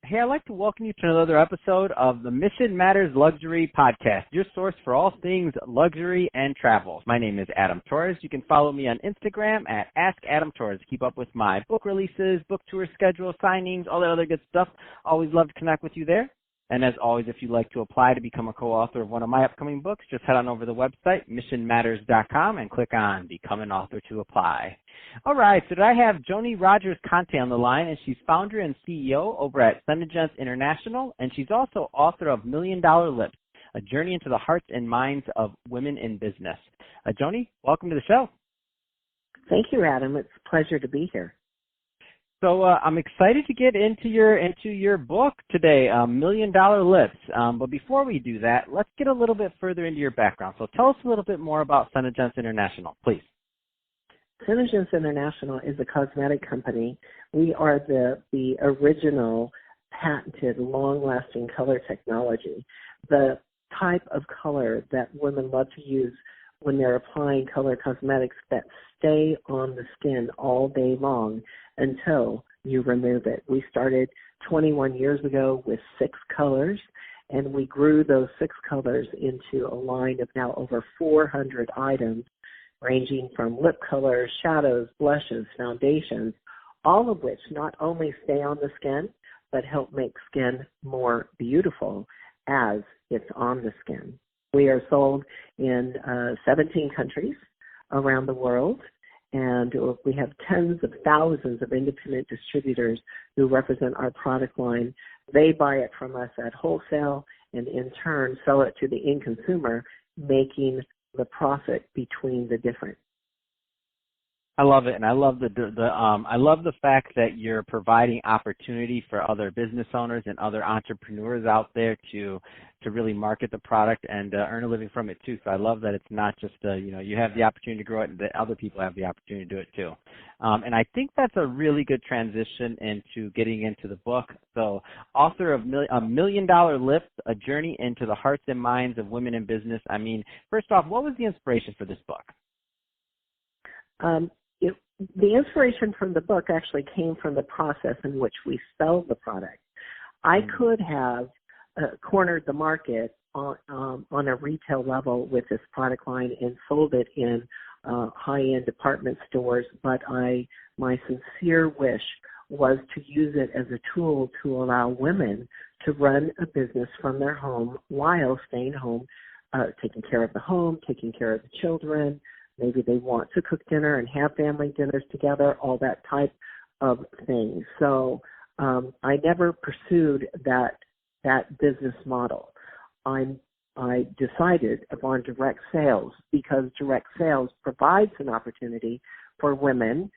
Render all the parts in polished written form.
Hey, I'd like to welcome you to another episode of the Mission Matters Luxury Podcast, your source for all things luxury and travel. My name is Adam Torres. You can follow me on Instagram at AskAdamTorres. Keep up with my book releases, book tour schedule, signings, all that other good stuff. Always love to connect with you there. And as always, if you'd like to apply to become a co-author of one of my upcoming books, just head on over to the website, missionmatters.com, and click on Become an Author to apply. All right, so I have Joni Rogers-Conte on the line, and she's founder and CEO over at Senegence International, and she's also author of $1 Million Lips, A Journey into the Hearts and Minds of Women in Business. Joni, welcome to the show. Thank you, Adam. It's a pleasure to be here. So I'm excited to get into your book today, $1 Million Lips. But before we do that, let's get a little bit further into your background. So tell us a little bit more about Senegence International, please. Senegence International is a cosmetic company. We are the original patented, long-lasting color technology, the type of color that women love to use when they're applying color cosmetics that stay on the skin all day long until you remove it. We started 21 years ago with 6 colors, and we grew those 6 colors into a line of now over 400 items, ranging from lip colors, shadows, blushes, foundations, all of which not only stay on the skin, but help make skin more beautiful as it's on the skin. We are sold in 17 countries around the world, and we have tens of thousands of independent distributors who represent our product line. They buy it from us at wholesale and in turn sell it to the end consumer, making the profit between the difference. I love it, and I love I love the fact that you're providing opportunity for other business owners and other entrepreneurs out there to really market the product and earn a living from it too. So I love that it's not just you have the opportunity to grow it, and that other people have the opportunity to do it too. And I think that's a really good transition into getting into the book. So, author of $1 Million Lips, A Journey into the Hearts and Minds of Women in Business. I mean, first off, what was the inspiration for this book? The inspiration from the book actually came from the process in which we sell the product. I could have cornered the market on a retail level with this product line and sold it in high-end department stores, but my sincere wish was to use it as a tool to allow women to run a business from their home while staying home, taking care of the home, taking care of the children. Maybe they want to cook dinner and have family dinners together, all that type of thing. So I never pursued that business model. I decided upon direct sales because direct sales provides an opportunity for women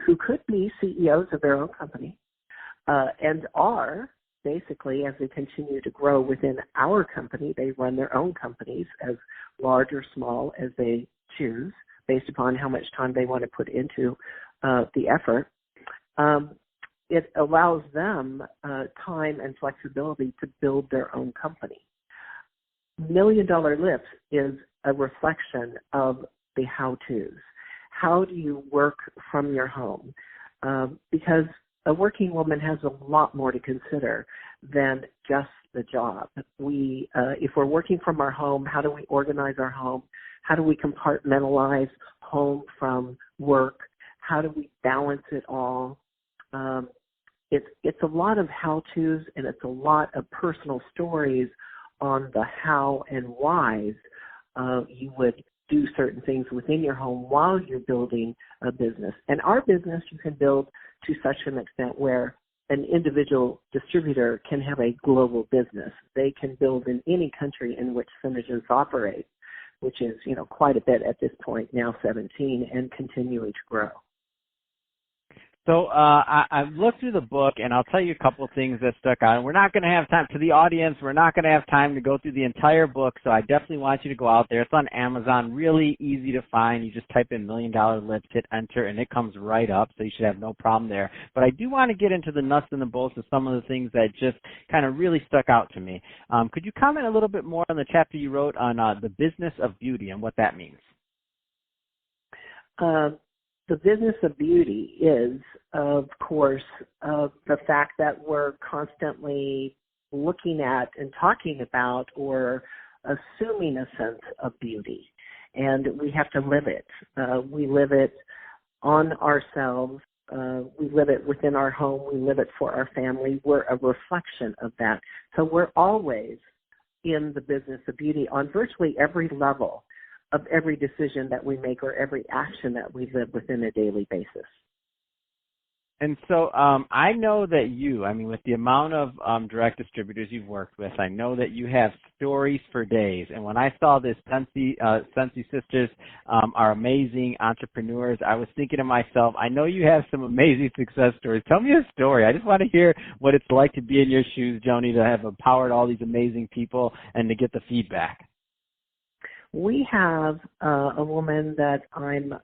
who could be CEOs of their own company and are basically, as they continue to grow within our company, they run their own companies as large or small as they choose based upon how much time they want to put into the effort. It allows them time and flexibility to build their own company. $1 Million Lips is a reflection of the how-tos. How do you work from your home? Because a working woman has a lot more to consider than just the job. If we're working from our home, how do we organize our home? How do we compartmentalize home from work? How do we balance it all? It's a lot of how-tos, and it's a lot of personal stories on the how and whys you would do certain things within your home while you're building a business. And our business you can build to such an extent where an individual distributor can have a global business. They can build in any country in which Senegence operates, which is, quite a bit at this point, now 17, and continuing to grow. So I've looked through the book, and I'll tell you a couple of things that stuck out. And we're not going to have time, to the audience, we're not going to have time to go through the entire book, so I definitely want you to go out there. It's on Amazon, really easy to find. You just type in $1 Million Lips, hit enter, and it comes right up, so you should have no problem there. But I do want to get into the nuts and the bolts of some of the things that just kind of really stuck out to me. Could you comment a little bit more on the chapter you wrote on the business of beauty and what that means? the business of beauty is, of course, the fact that we're constantly looking at and talking about or assuming a sense of beauty. And we have to live it. We live it on ourselves. We live it within our home. We live it for our family. We're a reflection of that. So we're always in the business of beauty on virtually every level of every decision that we make or every action that we live within a daily basis. And so I know that with the amount of direct distributors you've worked with, I know that you have stories for days. And when I saw this, Sensi Sisters are amazing entrepreneurs, I was thinking to myself, I know you have some amazing success stories. Tell me a story. I just want to hear what it's like to be in your shoes, Joni, to have empowered all these amazing people and to get the feedback. We have a woman that I'm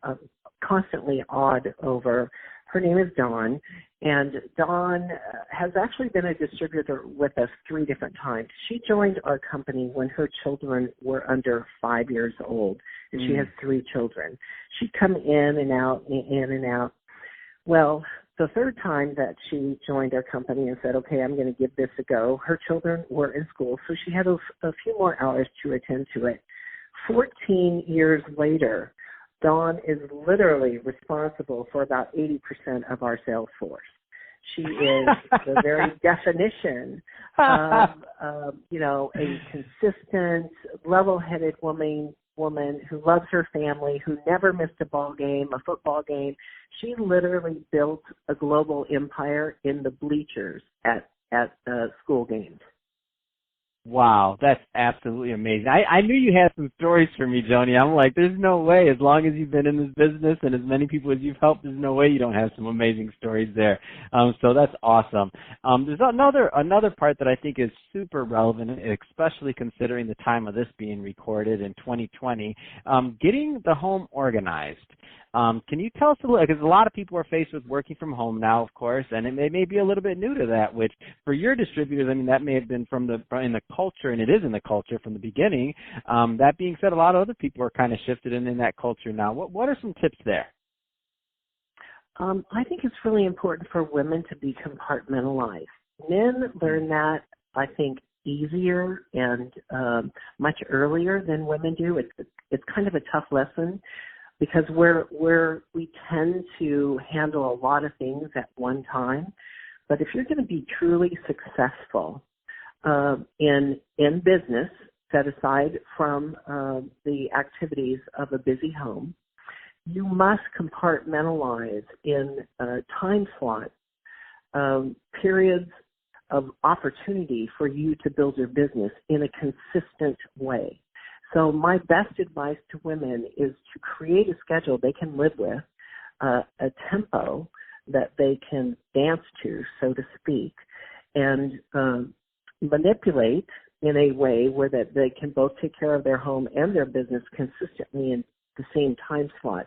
constantly awed over. Her name is Dawn, and Dawn has actually been a distributor with us 3 different times. She joined our company when her children were under 5 years old, and she has 3 children. She'd come in and out, in and out. Well, the 3rd time that she joined our company and said, okay, I'm going to give this a go, her children were in school, so she had a few more hours to attend to it. 14 years later, Dawn is literally responsible for about 80% of our sales force. She is the very definition of, a consistent, level-headed woman who loves her family, who never missed a ball game, a football game. She literally built a global empire in the bleachers at school games. Wow, that's absolutely amazing. I knew you had some stories for me, Joni. I'm like, there's no way, as long as you've been in this business and as many people as you've helped, there's no way you don't have some amazing stories there. So that's awesome. There's another part that I think is super relevant, especially considering the time of this being recorded in 2020, getting the home organized. Can you tell us a little, because a lot of people are faced with working from home now, of course, and it may be a little bit new to that, which for your distributors, that may have been in the culture, and it is in the culture from the beginning. That being said, a lot of other people are kind of shifted in that culture now. What are some tips there? I think it's really important for women to be compartmentalized. Men learn that, I think, easier and much earlier than women do. It's kind of a tough lesson, because we tend to handle a lot of things at one time. But if you're going to be truly successful in business, set aside from the activities of a busy home, you must compartmentalize in time slots, periods of opportunity for you to build your business in a consistent way. So my best advice to women is to create a schedule they can live with, a tempo that they can dance to, so to speak, and manipulate in a way where that they can both take care of their home and their business consistently in the same time slot,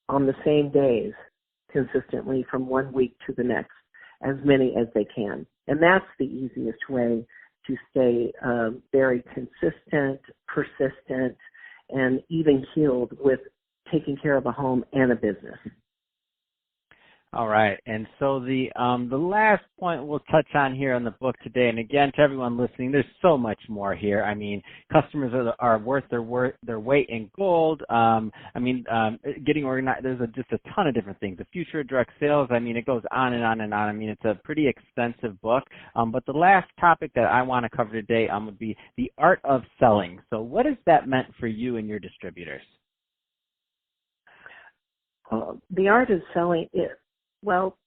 on the same days, consistently from one week to the next, as many as they can. And that's the easiest way to stay very consistent, persistent, and even-keeled with taking care of a home and a business. All right, and so the last point we'll touch on here on the book today, and again, to everyone listening, there's so much more here. Customers are worth their weight in gold. Getting organized, there's just a ton of different things. The future of direct sales, it goes on and on and on. It's a pretty extensive book. But the last topic that I want to cover today would be the art of selling. So what has that meant for you and your distributors? The art of selling well,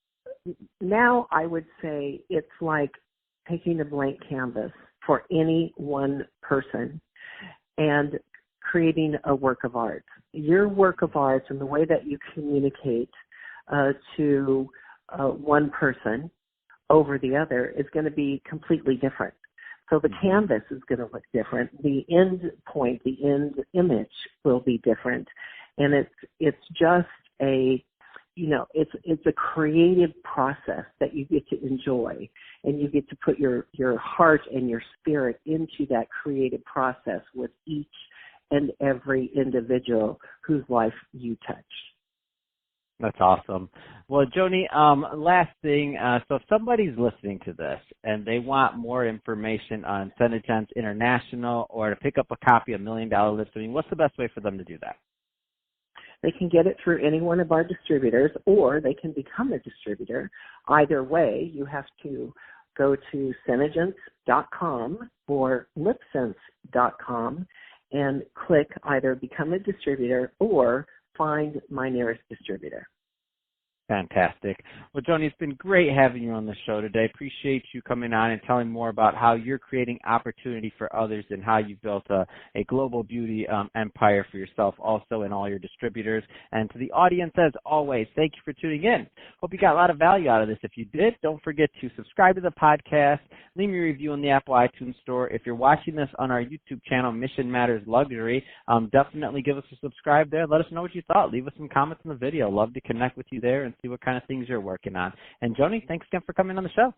now I would say it's like taking a blank canvas for any one person and creating a work of art. Your work of art and the way that you communicate to one person over the other is going to be completely different. So the canvas is going to look different. The end point, the end image will be different. And it's just it's a creative process that you get to enjoy, and you get to put your heart and your spirit into that creative process with each and every individual whose life you touch. That's awesome. Well, Joni, last thing, so if somebody's listening to this and they want more information on Senegence International or to pick up a copy of $1 Million Listing, what's the best way for them to do that? They can get it through any one of our distributors, or they can become a distributor. Either way, you have to go to Senegence.com or Lipsense.com and click either Become a Distributor or Find My Nearest Distributor. Fantastic. Well, Joni, it's been great having you on the show today. Appreciate you coming on and telling more about how you're creating opportunity for others and how you've built a global beauty empire for yourself also and all your distributors. And to the audience, as always, thank you for tuning in. Hope you got a lot of value out of this. If you did, don't forget to subscribe to the podcast, leave me a review in the Apple iTunes Store. If you're watching this on our YouTube channel, Mission Matters Luxury, definitely give us a subscribe there. Let us know what you thought. Leave us some comments in the video. Love to connect with you there and see what kind of things you're working on. And Joni, thanks again for coming on the show.